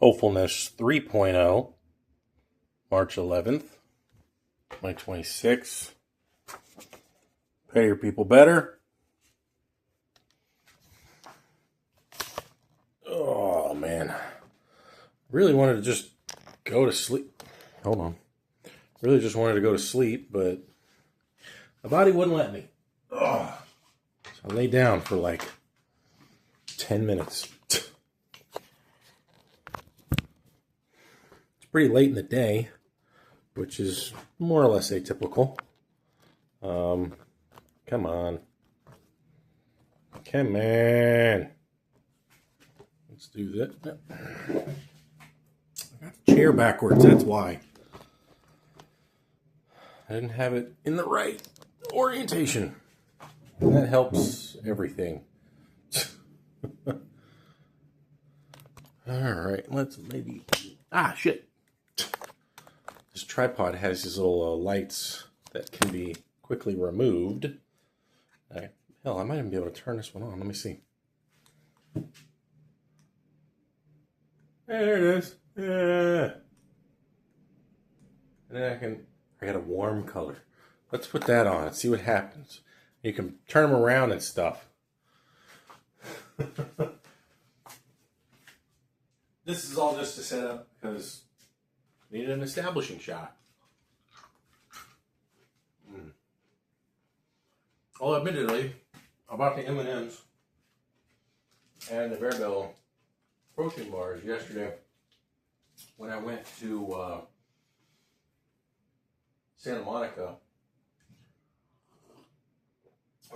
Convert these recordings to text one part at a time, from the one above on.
Hopefulness 3.0, March 11th, 2026. Pay your people better. Oh, man. Really wanted to just go to sleep. Hold on. Really just wanted to go to sleep, but my body wouldn't let me. Oh. So I laid down for like 10 minutes. Pretty late in the day, which is more or less atypical. Come on. Come on. Let's do that. I got the chair backwards, that's why. I didn't have it in the right orientation. And that helps everything. Alright, let's maybe... shit. This tripod has these little lights that can be quickly removed. Hell, I might even be able to turn this one on. Let me see. There it is. Yeah. And then I got a warm color. Let's put that on and see what happens. You can turn them around and stuff. This is all just to set up because I needed an establishing shot. Well, admittedly, I bought the M&Ms and the Bearbell protein bars yesterday when I went to Santa Monica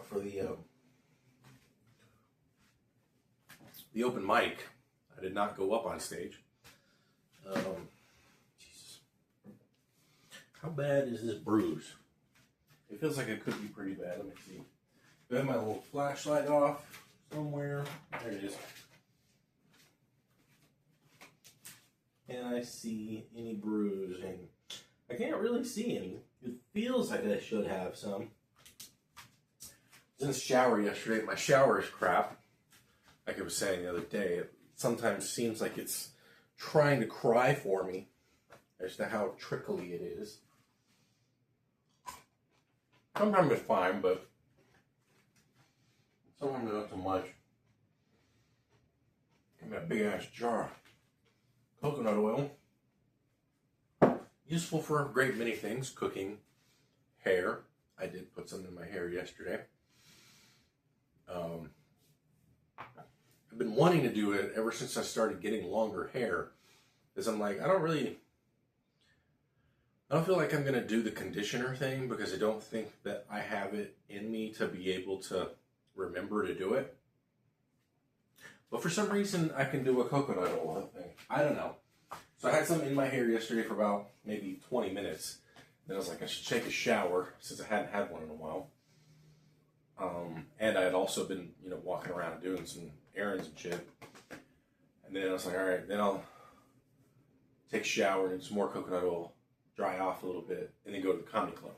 for the open mic. I did not go up on stage. Jesus. How bad is this bruise? It feels like it could be pretty bad. Let me see. I have my little flashlight off somewhere. There it is. Can I see any bruising? I can't really see any. It feels like I should have some. I was in the shower yesterday. My shower is crap. Like I was saying the other day, it sometimes seems like it's trying to cry for me as to how trickly it is. Sometimes it's fine, but sometimes not so much. Give me a big ass jar. Coconut oil. Useful for a great many things. Cooking, hair. I did put some in my hair yesterday. I've been wanting to do it ever since I started getting longer hair. Because I'm like, I don't feel like I'm going to do the conditioner thing because I don't think that I have it in me to be able to remember to do it. But for some reason, I can do a coconut oil thing. I don't know. So I had some in my hair yesterday for about maybe 20 minutes. Then I was like, I should take a shower since I hadn't had one in a while. And I had also been, walking around doing some errands and shit. And then I was like, all right, then I'll take a shower and some more coconut oil, dry off a little bit, and then go to the comedy club.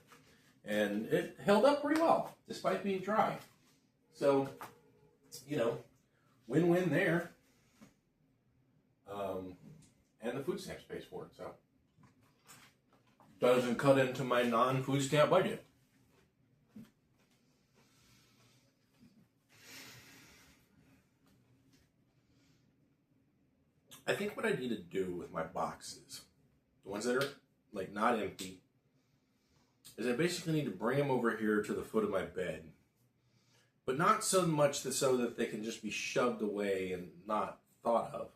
And it held up pretty well, despite being dry. So, win-win there. And the food stamps pays for it, so. Doesn't cut into my non-food stamp budget. I think what I need to do with my boxes, the ones that are like not empty, is I basically need to bring them over here to the foot of my bed. But not so much so that they can just be shoved away and not thought of.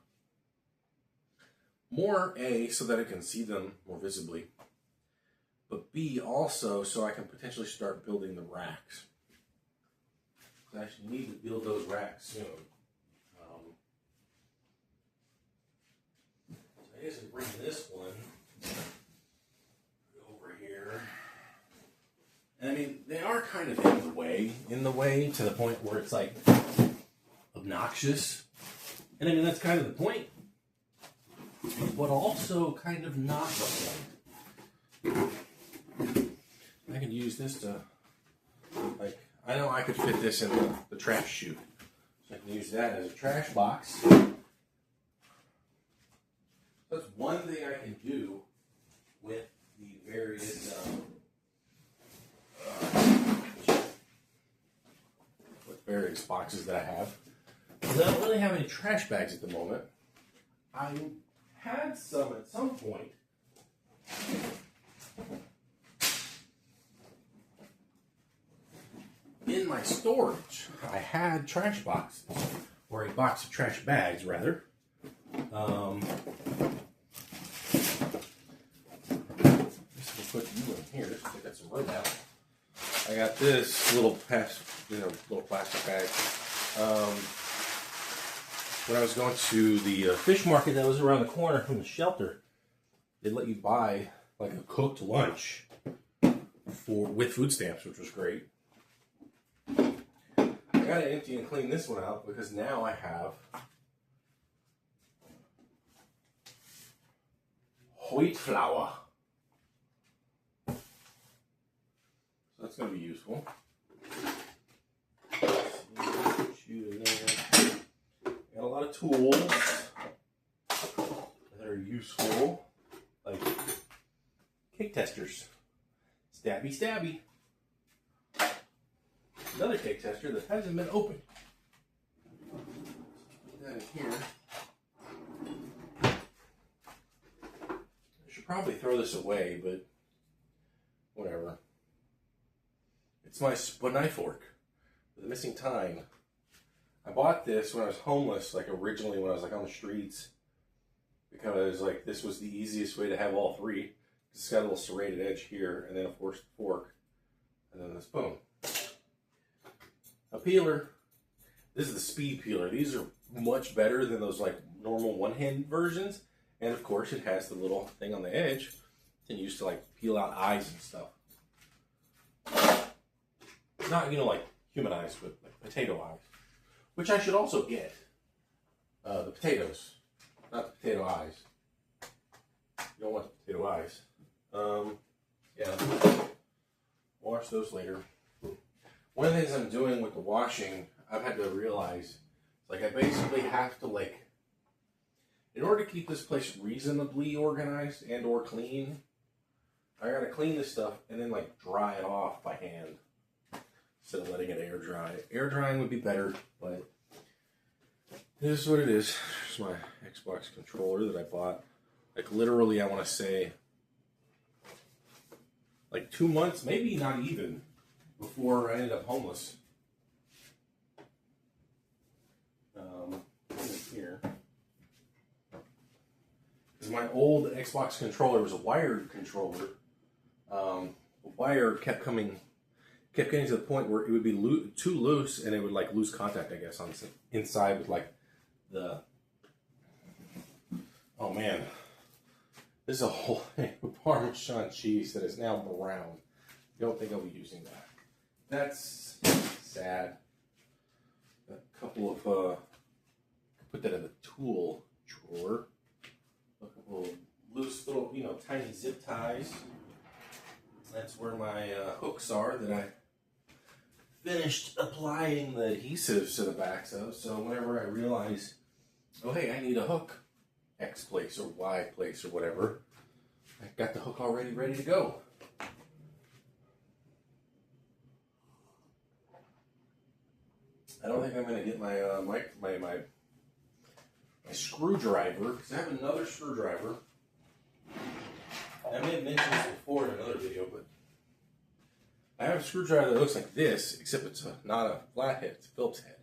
More A, so that I can see them more visibly. But B, also so I can potentially start building the racks. I actually need to build those racks soon. I guess I bring this one over here. And I mean, they are kind of in the way to the point where it's like obnoxious. And I mean, that's kind of the point. But also kind of not the point. I could use this to, I know I could fit this in the trash chute. So I can use that as a trash box. can do with the various boxes that I have. Because I don't really have any trash bags at the moment. I had some at some point. In my storage, I had trash boxes, or a box of trash bags, rather. Just gonna put you in here. So I got some room out. I got this little plastic bag. When I was going to the fish market that was around the corner from the shelter, they let you buy like a cooked lunch with food stamps, which was great. I gotta empty and clean this one out because now I have wheat flour. So that's gonna be useful. Got a lot of tools that are useful, like cake testers. Stabby, stabby. Another cake tester that hasn't been opened. Put that in here. I should probably throw this away, but whatever. It's my knife fork with a missing tine. I bought this when I was homeless, like originally when I was like on the streets, because like this was the easiest way to have all three. It's got a little serrated edge here, and then of course the fork, and then the spoon. A peeler. This is the speed peeler. These are much better than those like normal one-hand versions, and of course it has the little thing on the edge and used to like peel out eyes and stuff. Not like human eyes, but like potato eyes. Which I should also get. The potatoes. Not the potato eyes. You don't want the potato eyes. Yeah. Wash those later. One of the things I'm doing with the washing, I've had to realize, like I basically have to in order to keep this place reasonably organized and or clean, I gotta clean this stuff and then like dry it off by hand. Instead of letting it air dry. Air drying would be better, but it is what it is. Here's my Xbox controller that I bought. Like literally, I want to say, like 2 months, maybe not even, before I ended up homeless. Here. Because my old Xbox controller was a wired controller. The wire kept getting to the point where it would be too loose and it would like lose contact, I guess, on inside with like the. Oh man, this is a whole thing of Parmesan cheese that is now brown. I don't think I'll be using that. That's sad. A couple of put that in the tool drawer. A couple of loose little, tiny zip ties. That's where my hooks are that I finished applying the adhesives to the backs of. So whenever I realize, oh hey, I need a hook, X place or Y place or whatever, I got the hook already ready to go. I don't think I'm going to get my my screwdriver, because I have another screwdriver. I may have mentioned this before in another video, but I have a screwdriver that looks like this, except it's not a flathead, it's a Phillips head.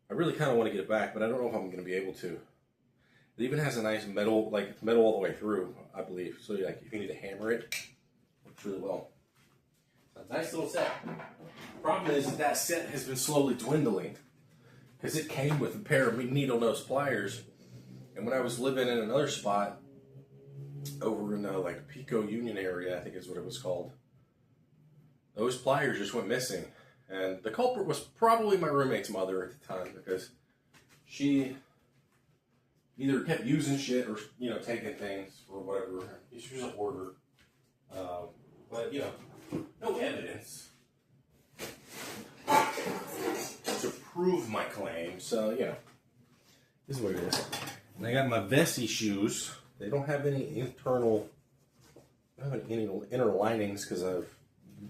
I really kind of want to get it back, but I don't know if I'm going to be able to. It even has a nice metal, like it's metal all the way through, I believe. So like if you need to hammer it, it works really well. It's a nice little set. Problem is that set has been slowly dwindling, because it came with a pair of needle nose pliers, and when I was living in another spot over in like Pico Union area, I think is what it was called, those pliers just went missing. And the culprit was probably my roommate's mother at the time, because she either kept using shit or, taking things or whatever. She was a hoarder. But, no evidence to prove my claim. So, this is what it is. And I got my Vessi shoes They don't have any internal, I don't have any inner linings because I've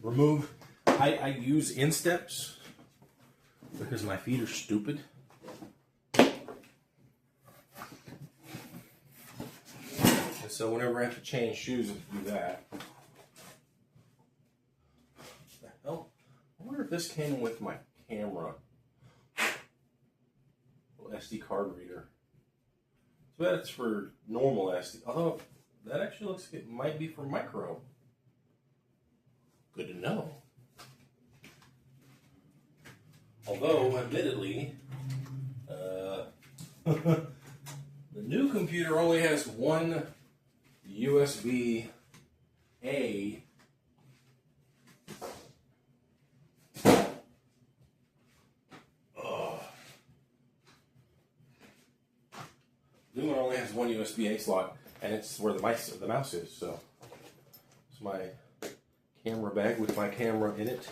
removed. I use insteps because my feet are stupid. And so whenever I have to change shoes, I have to do that. What the hell? I wonder if this came with my camera. Little SD card reader. So that's for normal SD. Although that actually looks like it might be for micro. Good to know. Although, admittedly, the new computer only has one USB-A. New one only has one USB-A slot, and it's where the mouse is. So it's my camera bag with my camera in it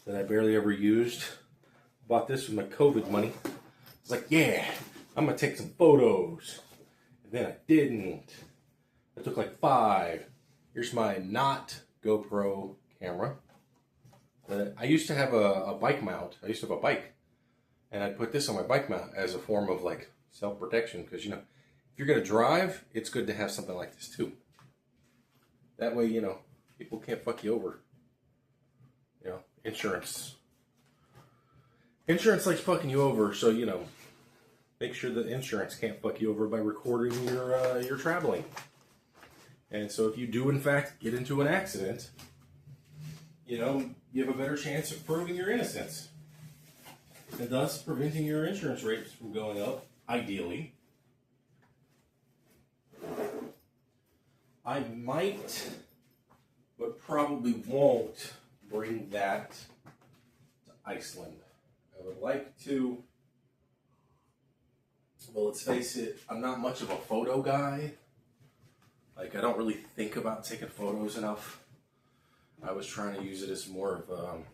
that I barely ever used. Bought this with my COVID money. It's like, yeah, I'm gonna take some photos. And then I didn't. I took like 5. Here's my not GoPro camera. I used to have a bike mount. I used to have a bike. And I'd put this on my bike mount as a form of like self-protection. Because, you know, if you're gonna drive, it's good to have something like this too. That way, you know, people can't fuck you over. You know, insurance. Insurance likes fucking you over, so, you know, make sure that insurance can't fuck you over by recording your traveling. And so if you do, in fact, get into an accident, you know, you have a better chance of proving your innocence. And thus preventing your insurance rates from going up, ideally. I might, but probably won't, bring that to Iceland. I would like to, well, let's face it, I'm not much of a photo guy. Like, I don't really think about taking photos enough. I was trying to use it as more of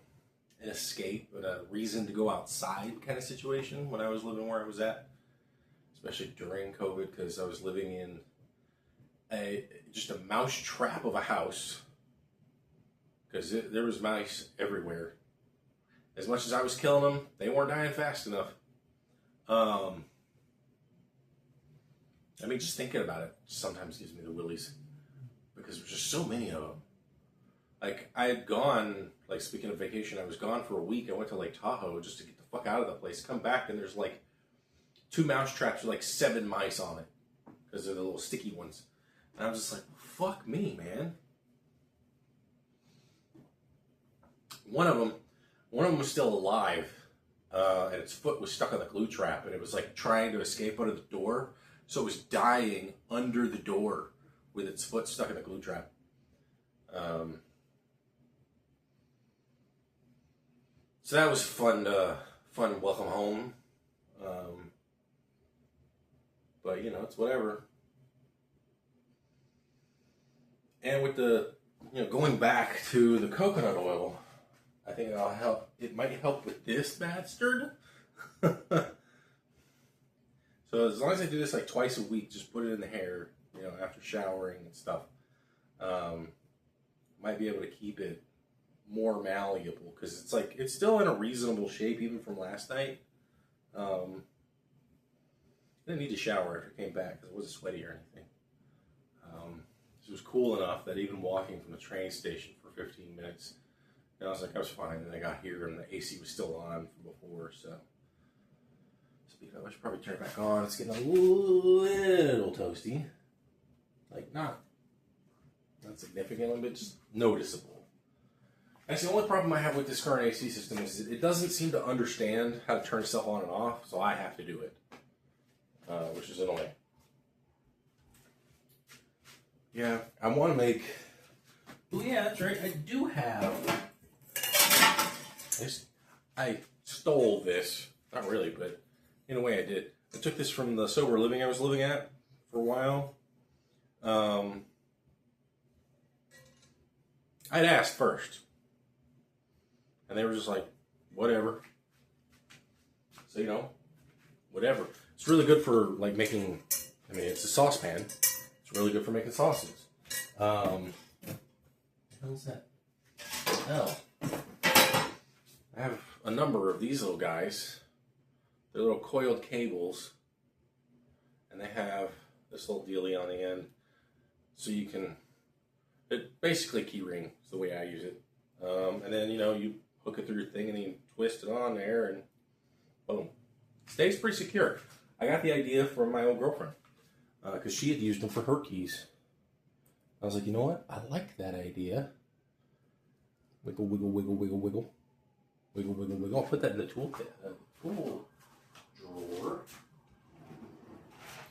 an escape, but a reason to go outside kind of situation when I was living where I was at. Especially during COVID, because I was living in just a mouse trap of a house. Because there was mice everywhere. As much as I was killing them, they weren't dying fast enough. I mean, just thinking about it sometimes gives me the willies. Because there's just so many of them. Like, I had gone, like, speaking of vacation, I was gone for a week. I went to Lake Tahoe just to get the fuck out of the place. Come back, and there's, like, 2 mouse traps with, like, 7 mice on it. Because they're the little sticky ones. And I was just like, fuck me, man. One of them was still alive, and its foot was stuck on the glue trap, and it was like trying to escape out of the door, so it was dying under the door with its foot stuck in the glue trap. So that was fun welcome home. But, you know, it's whatever. And with the, you know, going back to the coconut oil, I think it'll help. It might help with this bastard. So as long as I do this like twice a week, just put it in the hair, you know, after showering and stuff. Might be able to keep it more malleable because it's like it's still in a reasonable shape even from last night. I didn't need to shower after I came back because it wasn't sweaty or anything. It was cool enough that even walking from the train station for 15 minutes. And I was like, I was fine. And then I got here and the AC was still on from before, so. Speaking of, I should probably turn it back on. It's getting a little toasty. Like, not significantly, but just noticeable. That's the only problem I have with this current AC system is it doesn't seem to understand how to turn stuff on and off, so I have to do it. Which is annoying. Yeah, I want to make... Oh yeah, that's right. I do have... I stole this. Not really, but in a way I did. I took this from the sober living I was living at for a while. I'd asked first. And they were just like, whatever. So, you know, whatever. It's really good for, like, making... I mean, it's a saucepan. It's Really good for making sauces. What is that? Oh. I have a number of these little guys. They're little coiled cables. And they have this little dealie on the end. So you can, it basically key ring is the way I use it. And then, you know, you hook it through your thing and then you twist it on there and boom. Stays pretty secure. I got the idea from my old girlfriend because she had used them for her keys. I was like, you know what? I like that idea. Wiggle, wiggle, wiggle, wiggle, wiggle. Wiggle, wiggle, wiggle. I'll put that in the tool drawer.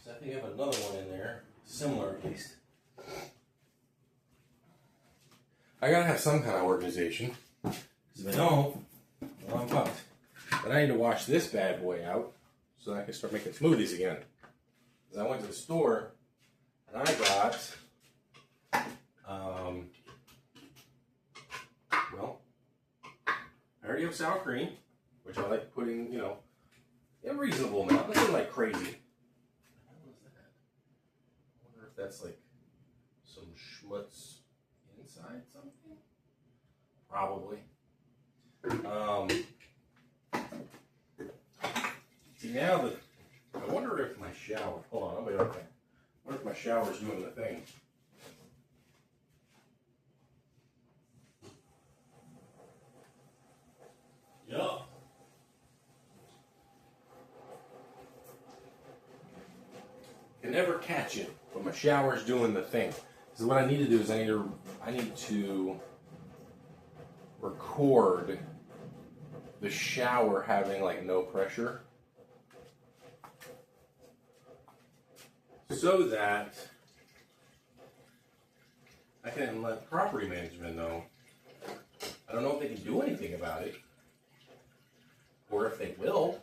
So I think I have another one in there. Similar at least. I gotta have some kind of organization. Because if I don't, well, I'm fucked. But I need to wash this bad boy out so I can start making smoothies again. Because I went to the store and I got, well, I already have sour cream, which I like putting, you know, a reasonable amount. Nothing like crazy. What is that? I wonder if that's like some schmutz inside something? Probably. See now I wonder if my shower, hold on, I'll be right back. I wonder if my shower's doing the thing. Yup. Can never catch it, but my shower's doing the thing. So what I need to do is I need to record the shower having like no pressure, so that I can let property management know. I don't know if they can do anything about it, or if they will.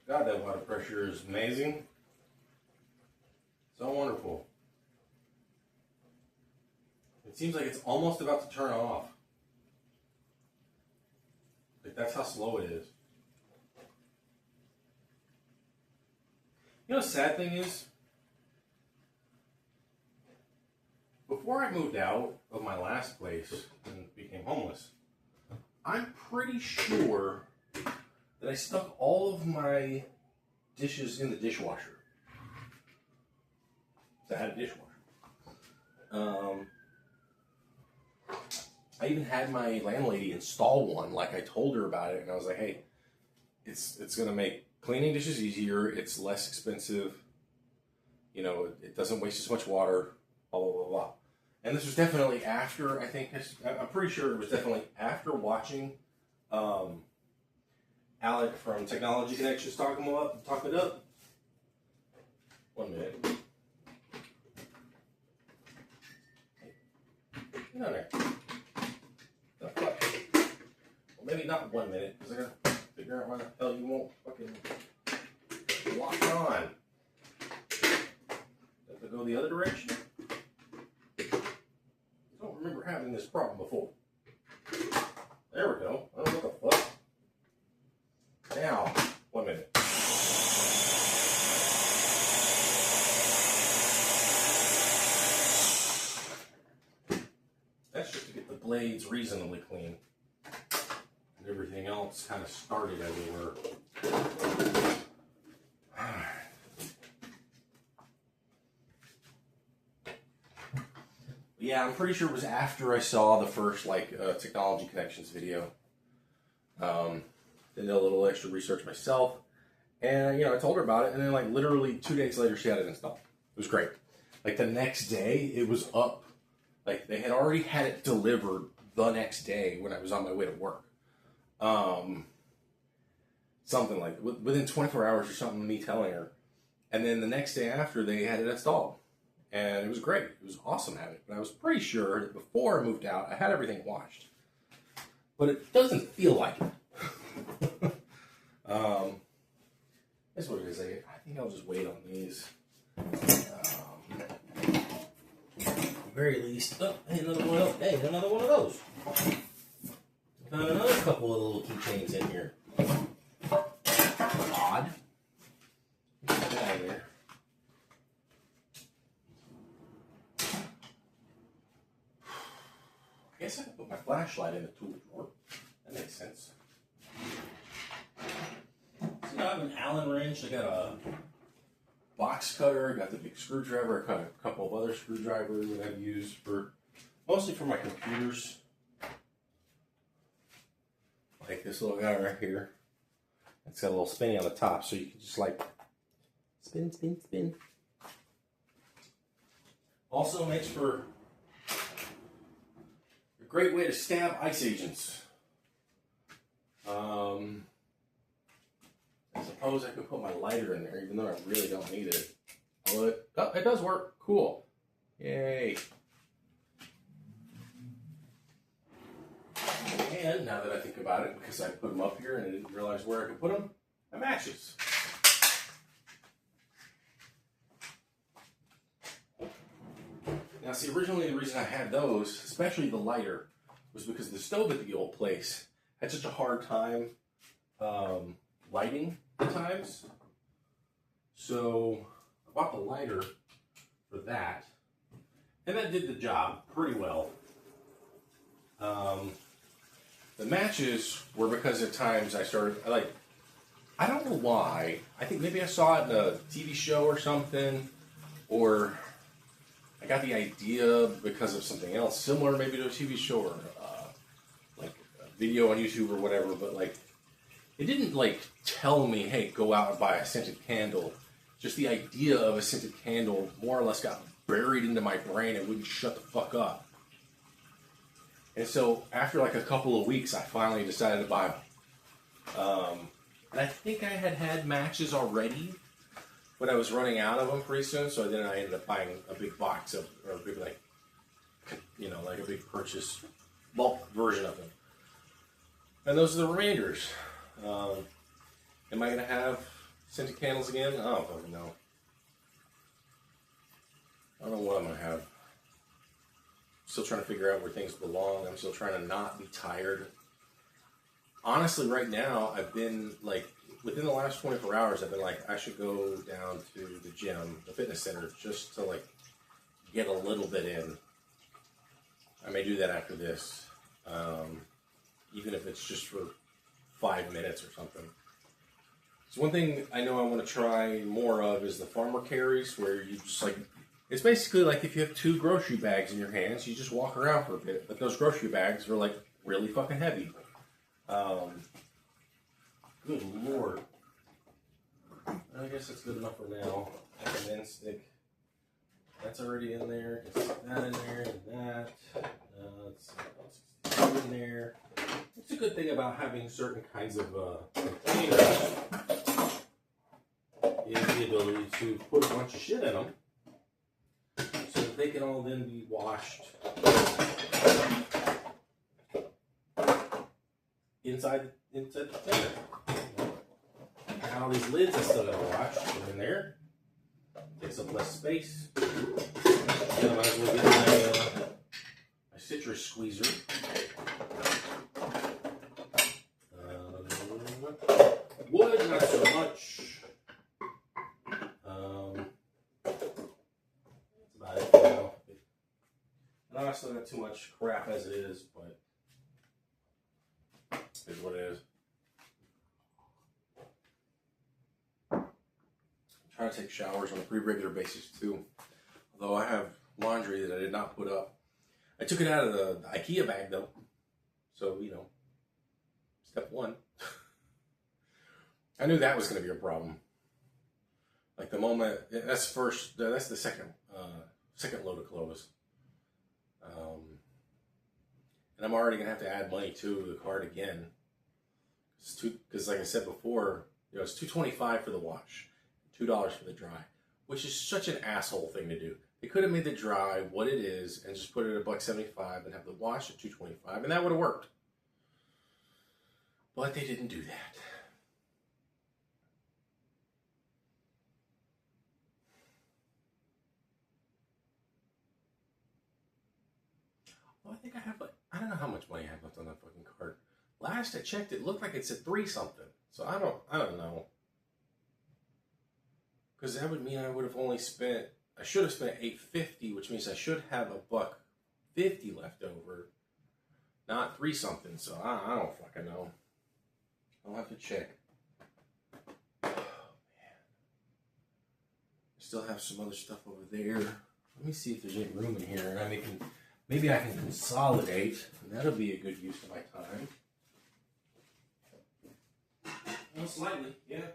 God, that water pressure is amazing. So wonderful. It seems like it's almost about to turn off. Like that's how slow it is. You know the sad thing is? Before I moved out of my last place and became homeless, I'm pretty sure that I stuck all of my dishes in the dishwasher. So I had a dishwasher. I even had my landlady install one, like I told her about it, and I was like, hey, it's gonna make cleaning dishes easier, it's less expensive, you know, it doesn't waste as much water, blah, blah, blah, blah. And this was definitely after, I'm pretty sure it was definitely after watching Alec from Technology Connections talk it up. 1 minute. Get on there. The fuck? Well, maybe not 1 minute, because I gotta figure out why the hell you won't fucking lock on. Have to go the other direction? I don't remember having this problem before. There we go. I don't know what the fuck. Now, 1 minute. That's just to get the blades reasonably clean. And everything else kind of started as it were. Yeah, I'm pretty sure it was after I saw the first Technology Connections video. Did a little extra research myself, and I told her about it, and then literally 2 days later she had it installed. It was great. The next day it was up. They had already had it delivered the next day when I was on my way to work. Something like within 24 hours or something, me telling her, and then the next day after they had it installed, and it was great. It was awesome having it. But I was pretty sure that before I moved out I had everything washed, but it doesn't feel like it. That's what it is. I think I'll just wait on these. At the very least. Oh, hey, another one. Hey, another one of those. Found another couple of little keychains in here. put my flashlight in the tool drawer. That makes sense. So I have an Allen wrench. I got a box cutter. I got the big screwdriver. I got a couple of other screwdrivers that I've used for mostly for my computers. Like this little guy right here. It's got a little spinny on the top, so you can just like spin, spin, spin. Also makes for a great way to stab ice agents. I suppose I could put my lighter in there, even though I really don't need it. But, oh, it does work. Cool. Yay. And now that I think about it, because I put them up here and I didn't realize where I could put them, my matches. Now, see, originally the reason I had those, especially the lighter, was because the stove at the old place had such a hard time lighting at times. So I bought the lighter for that, and that did the job pretty well. The matches were because at times I started, I don't know why. I think maybe I saw it in a TV show or something, or I got the idea because of something else similar, maybe to a TV show or like a video on YouTube or whatever. But like, it didn't like tell me, "Hey, go out and buy a scented candle." Just the idea of a scented candle more or less got buried into my brain and wouldn't shut the fuck up. And so after like a couple of weeks, I finally decided to buy them. And I think I had matches already, but I was running out of them pretty soon. So then I ended up buying a big box of, or a big like, you know, like a big purchase bulk version of them. And those are the remainders. Am I going to have scented candles again? I don't fucking know. I don't know what I'm going to have. Still trying to figure out where things belong. I'm still trying to not be tired. Honestly, right now, I've been like, within the last 24 hours, I've been like, I should go down to the gym, the fitness center, just to like get a little bit in. I may do that after this, even if it's just for 5 minutes or something. So one thing I know I want to try more of is the farmer carries, where you just like, it's basically like if you have 2 grocery bags in your hands, you just walk around for a bit. But those grocery bags are like really fucking heavy. Good Lord. I guess that's good enough for now. And then stick. That's already in there. Just stick that in there and that. Let's stick in there. It's a good thing about having certain kinds of containers is the ability to put a bunch of shit in them, so that they can all then be washed inside the container. And all these lids I still gotta wash. Put them in there. Takes up less space. And I might as well get my citrus squeezer. Wood, not so much. That's about it for now. And I still got too much crap as it is, but it's what it is. I'm trying to take showers on a pretty regular basis too. Although I have laundry that I did not put up. I took it out of the IKEA bag though. So, you know, step one. I knew that was going to be a problem. Like the moment, that's the second load of clothes. And I'm already going to have to add money to the cart again. Because like I said before, you know, it's $2.25 for the wash, $2 for the dry, which is such an asshole thing to do. They could have made the dry what it is and just put it at $1.75 and have the wash at $2.25, and that would have worked. But they didn't do that. Well, I think I have, like, I don't know how much money I have left on that fucking cart. Last I checked, it looked like it said 3 something. So I don't know. Because that would mean I would have only spent, I should have spent $8.50, which means I should have $1.50 left over. not 3 something. So I don't fucking know. I'll have to check. Oh, man. I still have some other stuff over there. Let me see if there's any room in here, and maybe I can consolidate, and that'll be a good use of my time. Well, slightly, yeah.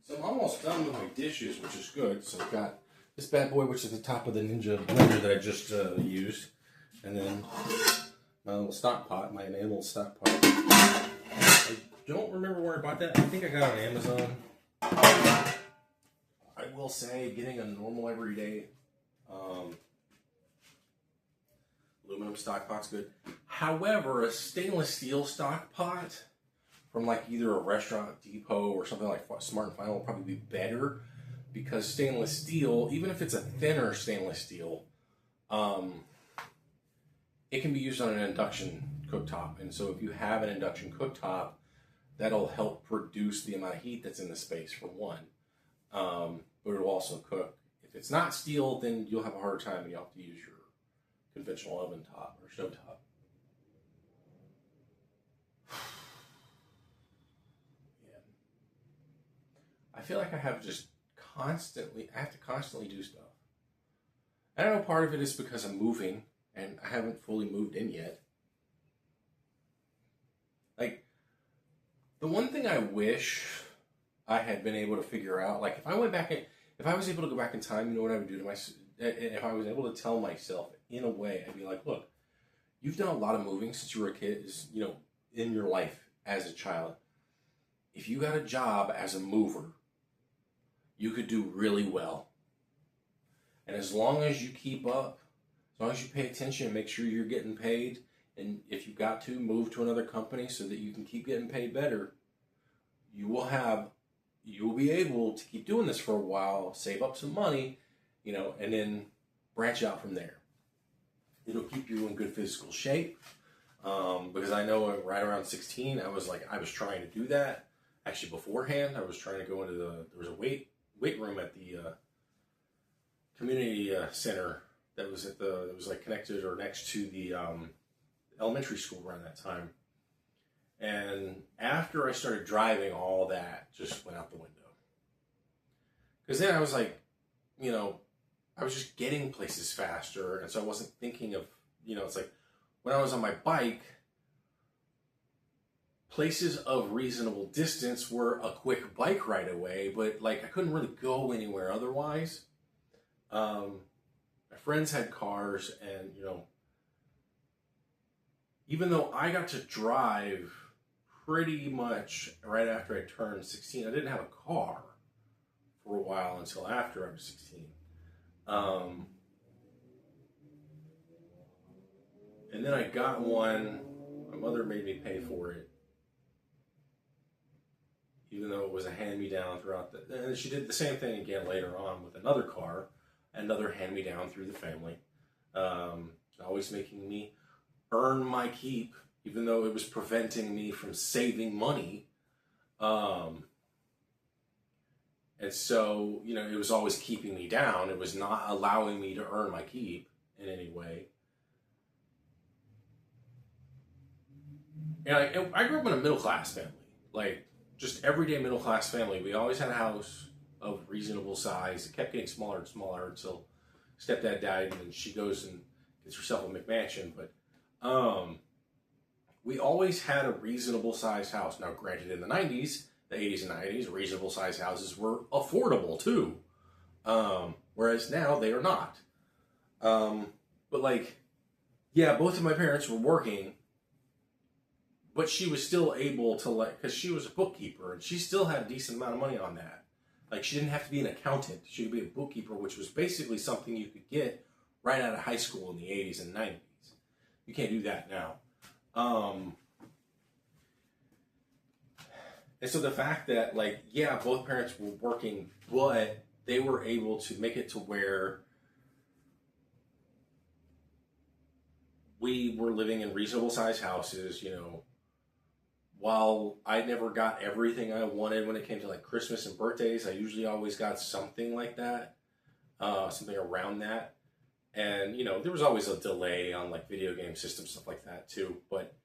So I'm almost done with my dishes, which is good. So I've got this bad boy, which is the top of the Ninja blender that I just used, and then my little stock pot, my enamel stock pot. I don't remember where I bought that. I think I got it on Amazon. I will say, getting a normal everyday aluminum stock pot's good. However, a stainless steel stock pot from like either a Restaurant Depot or something like Smart and Final will probably be better, because stainless steel, even if it's a thinner stainless steel, it can be used on an induction cooktop. And so if you have an induction cooktop, that'll help produce the amount of heat that's in the space, for one. But it'll also cook. If it's not steel, then you'll have a harder time. You'll have to use your conventional oven top or stove top. Yeah. I feel like I have to constantly do stuff. And I know part of it is because I'm moving, and I haven't fully moved in yet. Like, the one thing I wish I had been able to figure out, like if I was able to go back in time, you know what I would do to myself? If I was able to tell myself in a way, I'd be like, look, you've done a lot of moving since you were a kid, in your life as a child. If you got a job as a mover, you could do really well. And as long as you keep up, as long as you pay attention and make sure you're getting paid, and if you got to move to another company so that you can keep getting paid better, you will be able to keep doing this for a while, save up some money, and then branch out from there. It'll keep you in good physical shape. Because I know right around 16, I was trying to do that. Actually, beforehand, I was trying to go into there was a weight room at the community center that was connected or next to the elementary school around that time. And after I started driving, all that just went out the window. Because then I was like, I was just getting places faster. And so I wasn't thinking of, it's like when I was on my bike, places of reasonable distance were a quick bike ride away, but like I couldn't really go anywhere otherwise. My friends had cars, and, even though I got to drive pretty much right after I turned 16, I didn't have a car for a while until after I was 16. And then I got one. My mother made me pay for it, even though it was a hand-me-down throughout and she did the same thing again later on with another car, another hand-me-down through the family, always making me earn my keep, even though it was preventing me from saving money. And so, it was always keeping me down. It was not allowing me to earn my keep in any way. And I grew up in a middle-class family. Like, just everyday middle-class family. We always had a house of reasonable size. It kept getting smaller and smaller until stepdad died, and then she goes and gets herself a McMansion. But we always had a reasonable sized house. Now, granted, in the 90s, the 80s and 90s, reasonable sized houses were affordable too. Whereas now they are not. But like, yeah, both of my parents were working, but she was still able to, because she was a bookkeeper, and she still had a decent amount of money on that. Like, she didn't have to be an accountant. She could be a bookkeeper, which was basically something you could get right out of high school in the 80s and 90s. You can't do that now. And so the fact that, both parents were working, but they were able to make it to where we were living in reasonable sized houses, while I never got everything I wanted when it came to Christmas and birthdays. I usually always got something like that, something around that. And, you know, there was always a delay on like video game systems, stuff like that too. But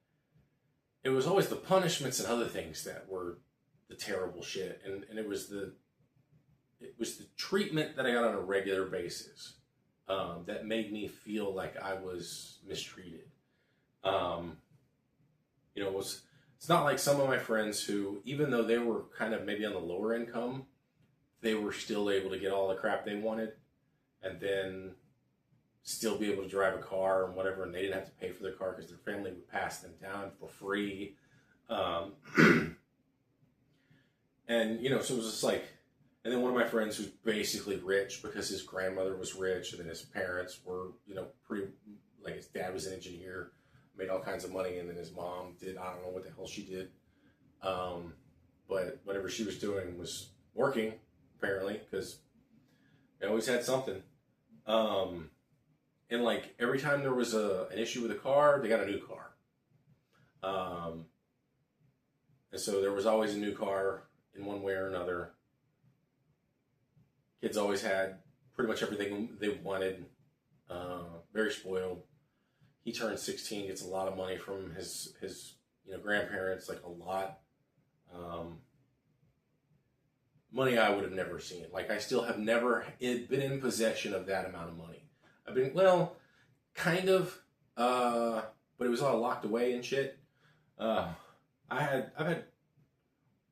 it was always the punishments and other things that were the terrible shit. And it was the treatment that I got on a regular basis that made me feel like I was mistreated. You know, it's not like some of my friends who, even though they were kind of maybe on the lower income, they were still able to get all the crap they wanted, and then still be able to drive a car and whatever, and they didn't have to pay for their car because their family would pass them down for free. And, you know, so it was just like, and then one of my friends who's basically rich because his grandmother was rich, and then his parents were, you know, pretty, like his dad was an engineer, made all kinds of money, and then his mom did, I don't know what the hell she did. But whatever she was doing was working, apparently, because they always had something. And like every time there was an issue with a car, they got a new car. And so there was always a new car in one way or another. Kids always had pretty much everything they wanted. Very spoiled. He turned 16, gets a lot of money from his you know, grandparents, like a lot. Money I would have never seen. Like, I still have never been in possession of that amount of money. I've been, well, kind of, but it was all locked away and shit. I've had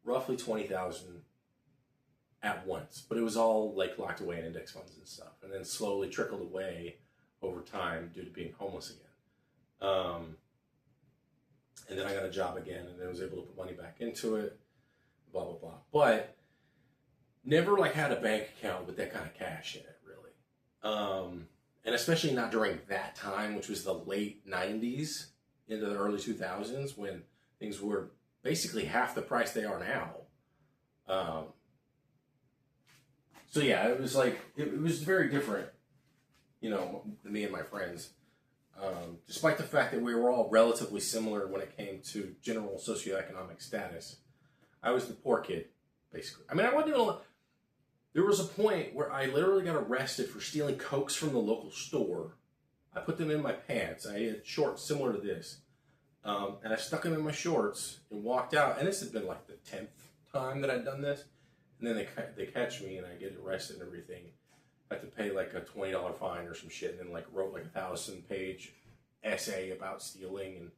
roughly 20,000 at once, but it was all like locked away in index funds and stuff, and then slowly trickled away over time due to being homeless again. And then I got a job again, and then I was able to put money back into it, blah, blah, blah. But never like had a bank account with that kind of cash in it, really. And especially not during that time, which was the late 90s into the early 2000s, when things were basically half the price they are now. So yeah, it was like, it was very different, you know, me and my friends. Despite the fact that we were all relatively similar when it came to general socioeconomic status. I was the poor kid, basically. I mean, I wasn't doing a lot. There was a point where I literally got arrested for stealing Cokes from the local store. I put them in my pants. I had shorts similar to this. And I stuck them in my shorts and walked out. And this had been like the 10th time that I'd done this. And then they catch me and I get arrested and everything. I have to pay like a $20 fine or some shit, and then like wrote like a 1,000-page essay about stealing and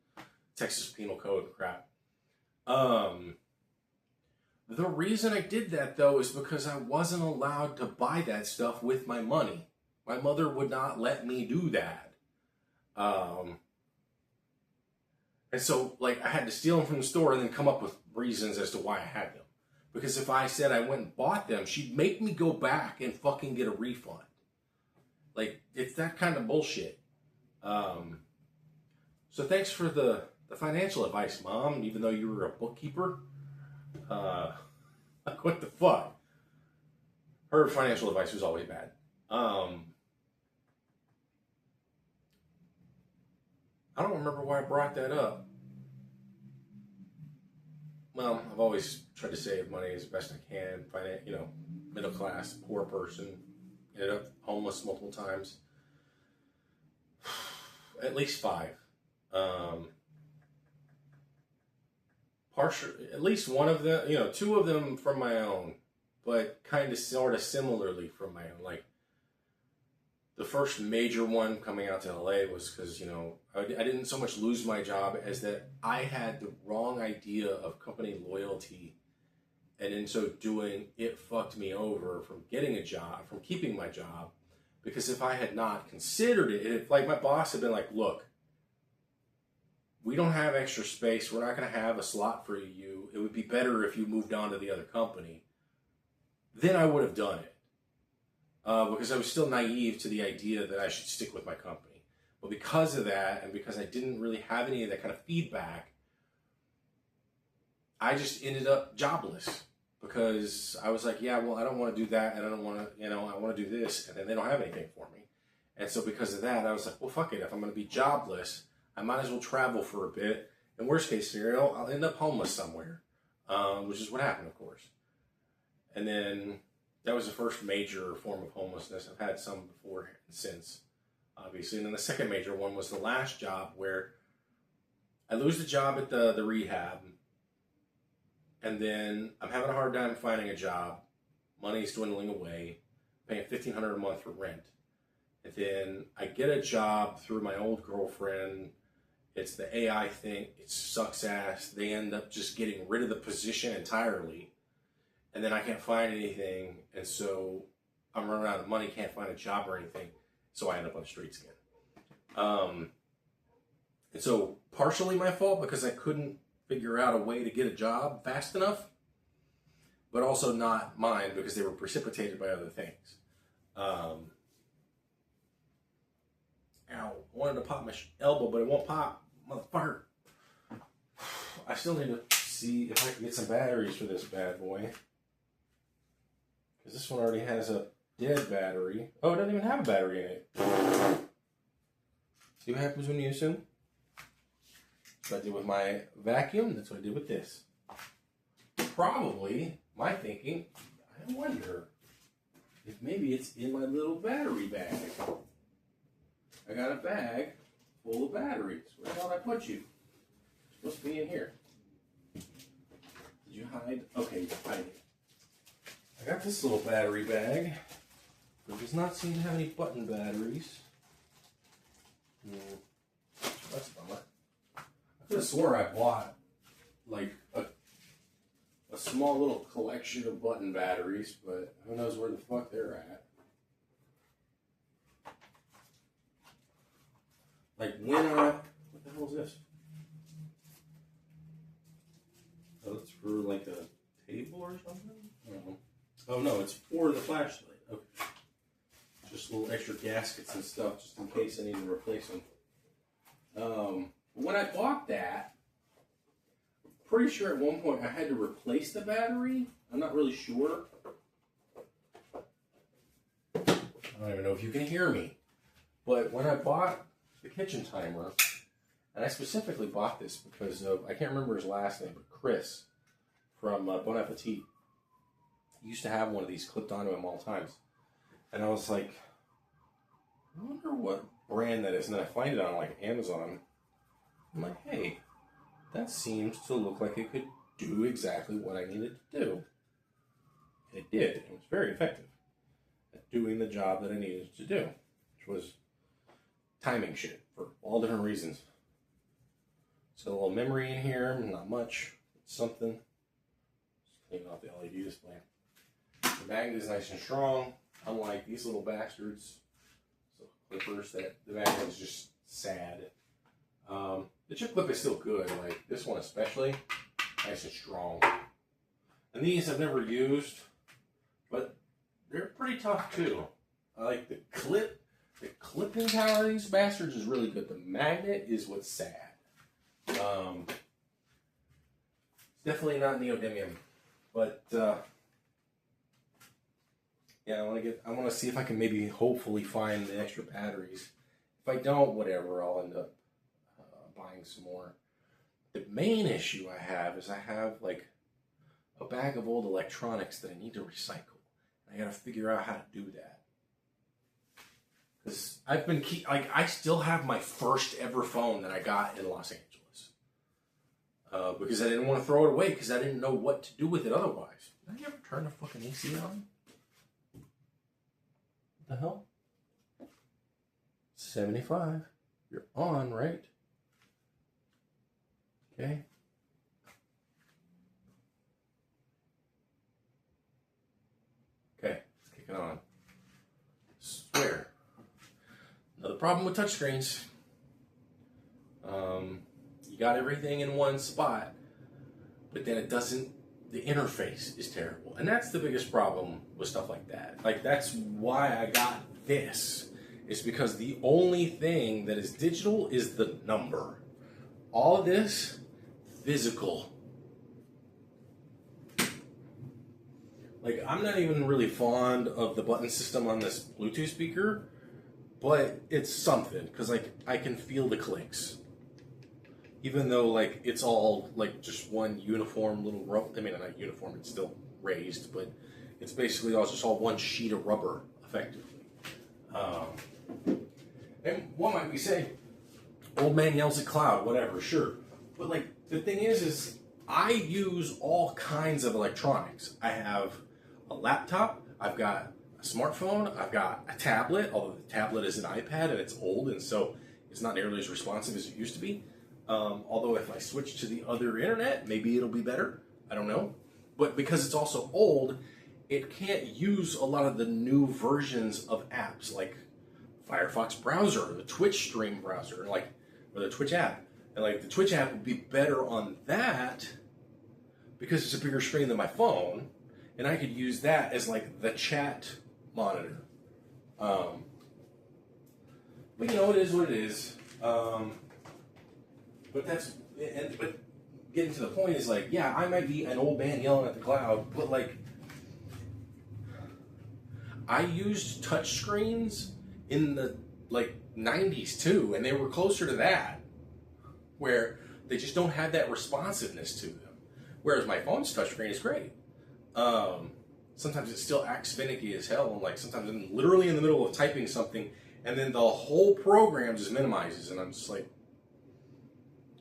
Texas Penal Code and crap. The reason I did that, though, is because I wasn't allowed to buy that stuff with my money. My mother would not let me do that. And so, like, I had to steal them from the store and then come up with reasons as to why I had them. Because if I said I went and bought them, she'd make me go back and fucking get a refund. Like, it's that kind of bullshit. So thanks for the financial advice, Mom, even though you were a bookkeeper. Like, what the fuck? Her financial advice was always bad. I don't remember why I brought that up. Well, I've always tried to save money as best I can. You know, middle class, poor person. Ended up homeless multiple times. At least 5. At least one of them, you know, 2 of them from my own, but kind of sort of similarly from my own. Like, the first major one coming out to LA was because, you know, I didn't so much lose my job as that I had the wrong idea of company loyalty. And in so doing, it fucked me over from getting a job, from keeping my job. Because if I had not considered it, if like my boss had been like, look, we don't have extra space. We're not going to have a slot for you. It would be better if you moved on to the other company. Then I would have done it. Because I was still naive to the idea that I should stick with my company. But because of that, and because I didn't really have any of that kind of feedback, I just ended up jobless. Because I was like, yeah, well, I don't want to do that, and I don't want to, you know, I want to do this, and then they don't have anything for me. And so because of that, I was like, well, fuck it. If I'm going to be jobless, I might as well travel for a bit. In worst case scenario, I'll end up homeless somewhere, which is what happened, of course. And then that was the first major form of homelessness. I've had some before and since. obviously. And then the second major one was the last job where I lose the job at the rehab, and then I'm having a hard time finding a job. Money's dwindling away, paying $1,500 a month for rent. And then I get a job through my old girlfriend. It's the AI thing. It sucks ass. They end up just getting rid of the position entirely. And then I can't find anything. And so I'm running out of money, can't find a job or anything. So I end up on the streets again. And so partially my fault because I couldn't figure out a way to get a job fast enough, but also not mine because they were precipitated by other things. Ow. I wanted to pop my elbow, but it won't pop. Motherfucker. I still need to see if I can get some batteries for this bad boy. Because this one already has a dead battery. Oh, it doesn't even have a battery in it. See what happens when you assume? That's what I did with my vacuum. That's what I did with this. Probably, my thinking, I wonder if maybe it's in my little battery bag. I got a bag full of batteries. Where the hell did I put you? You're supposed to be in here. Did you hide? Okay, you're hiding. I got this little battery bag. It does not seem to have any button batteries. That's a bummer. I could have swore I bought like a small little collection of button batteries, but who knows where the fuck they're at. Like when what the hell is this? Oh, it's for like a table or something? I don't know. Oh no, it's for the flashlight. Okay. Just little extra gaskets and stuff just in case I need to replace them. When I bought that, I'm pretty sure at one point I had to replace the battery. I'm not really sure. I don't even know if you can hear me. But when I bought the kitchen timer, and I specifically bought this because of, I can't remember his last name, but Chris from Bon Appetit. He used to have one of these clipped onto him all times. And I was like, I wonder what brand that is. And then I find it on like Amazon. I'm like, hey, that seems to look like it could do exactly what I needed to do. And it did. It was very effective at doing the job that I needed to do, which was timing shit for all different reasons. So a little memory in here, not much, something. Just clean off the LED display. The magnet is nice and strong, unlike these little bastards. So clippers, that the magnet is just sad. The chip clip is still good, like this one especially, nice and strong. And these I've never used, but they're pretty tough too. I like the clip. The clipping power of these bastards is really good. The magnet is what's sad. It's definitely not neodymium, but yeah, I want to see if I can maybe hopefully find the extra batteries. If I don't, whatever, I'll end up buying some more. The main issue I have is I have like a bag of old electronics that I need to recycle. I got to figure out how to do that. Because I've been I still have my first ever phone that I got in Los Angeles. Because I didn't want to throw it away because I didn't know what to do with it otherwise. Did I ever turn the fucking AC on? What the hell? 75. You're on, right? Okay. Okay, let's kick it on. Swear. Another problem with touchscreens. You got everything in one spot, but then it doesn't, the interface is terrible. And that's the biggest problem with stuff like that. Like, that's why I got this. It's because the only thing that is digital is the number. All of this, physical. Like, I'm not even really fond of the button system on this Bluetooth speaker, but it's something, because, like, I can feel the clicks. Even though, like, it's all, like, just one uniform little rubber. I mean, not uniform, it's still raised, but it's basically all just all one sheet of rubber, effectively. And And what might we say? Old man yells at cloud, whatever, sure. But like the thing is I use all kinds of electronics. I have a laptop, I've got a smartphone, I've got a tablet, although the tablet is an iPad and it's old and so it's not nearly as responsive as it used to be. Although if I switch to the other internet, maybe it'll be better. I don't know. But because it's also old, it can't use a lot of the new versions of apps like Firefox browser, or the Twitch stream browser, or the Twitch app. And like the Twitch app would be better on that because it's a bigger screen than my phone, and I could use that as like the chat monitor. But you know, it is what it is. But getting to the point is like, yeah, I might be an old man yelling at the cloud, but like, I used touch screens in the like 90s too, and they were closer to that, where they just don't have that responsiveness to them. Whereas my phone's touchscreen is great. Sometimes it still acts finicky as hell, and like sometimes I'm literally in the middle of typing something, and then the whole program just minimizes, and I'm just like,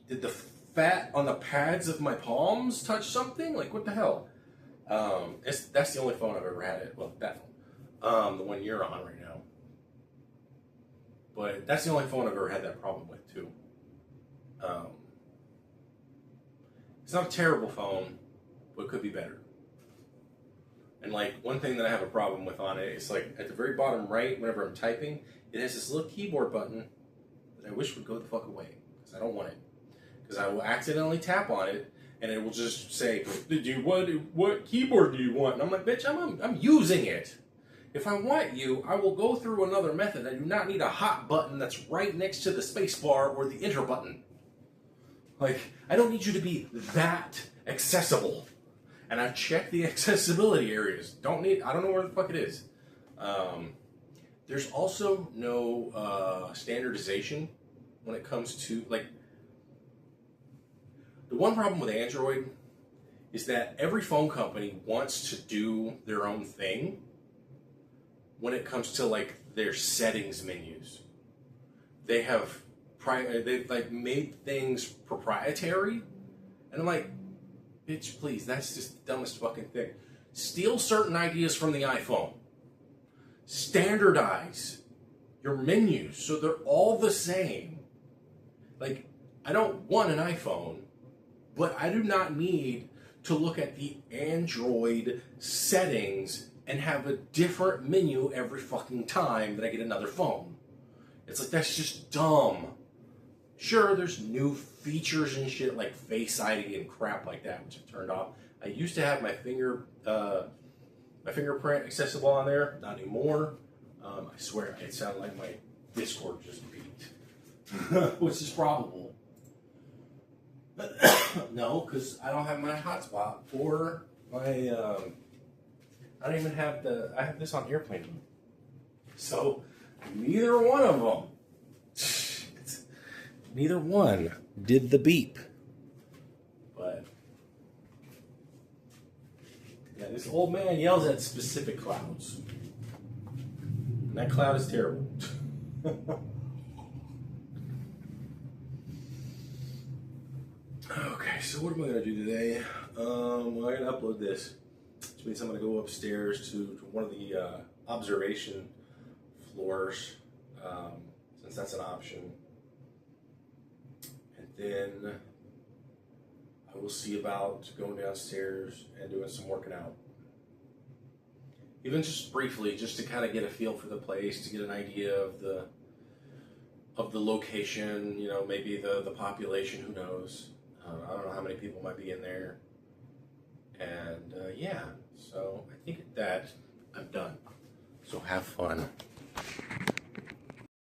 did the fat on the pads of my palms touch something? Like, what the hell? That's the only phone I've ever had it. Well, that phone, the one you're on right now. But that's the only phone I've ever had that problem with too. It's not a terrible phone, but it could be better. And like one thing that I have a problem with on it is like at the very bottom right, whenever I'm typing, it has this little keyboard button that I wish would go the fuck away because I don't want it. Because I will accidentally tap on it and it will just say, what keyboard do you want? And I'm like, bitch, I'm using it. If I want you, I will go through another method. I do not need a hot button that's right next to the space bar or the enter button. Like, I don't need you to be that accessible. And I've checked the accessibility areas. I don't know where the fuck it is. There's also no standardization when it comes to, like, the one problem with Android is that every phone company wants to do their own thing when it comes to like their settings menus. They've like made things proprietary, and I'm like, bitch, please, that's just the dumbest fucking thing. Steal certain ideas from the iPhone. Standardize your menus so they're all the same. Like, I don't want an iPhone, but I do not need to look at the Android settings and have a different menu every fucking time that I get another phone. It's like, that's just dumb. Sure, there's new features and shit like Face ID and crap like that, which I've turned off. I used to have my fingerprint accessible on there, not anymore. I swear, it sounded like my Discord just beeped, which is probable. No, because I don't have my hotspot or my, I don't even have I have this on airplane mode. So, neither one of them, neither one did the beep. But, yeah, this old man yells at specific clouds. And that cloud is terrible. Okay, so what am I going to do today? Well, I'm going to upload this, which means I'm going to go upstairs to one of the observation floors, since that's an option. And then I will see about going downstairs and doing some working out. Even just briefly, just to kind of get a feel for the place, to get an idea of the location, you know, maybe the population, who knows. I don't know how many people might be in there. And yeah, so I think at that, I'm done. So have fun.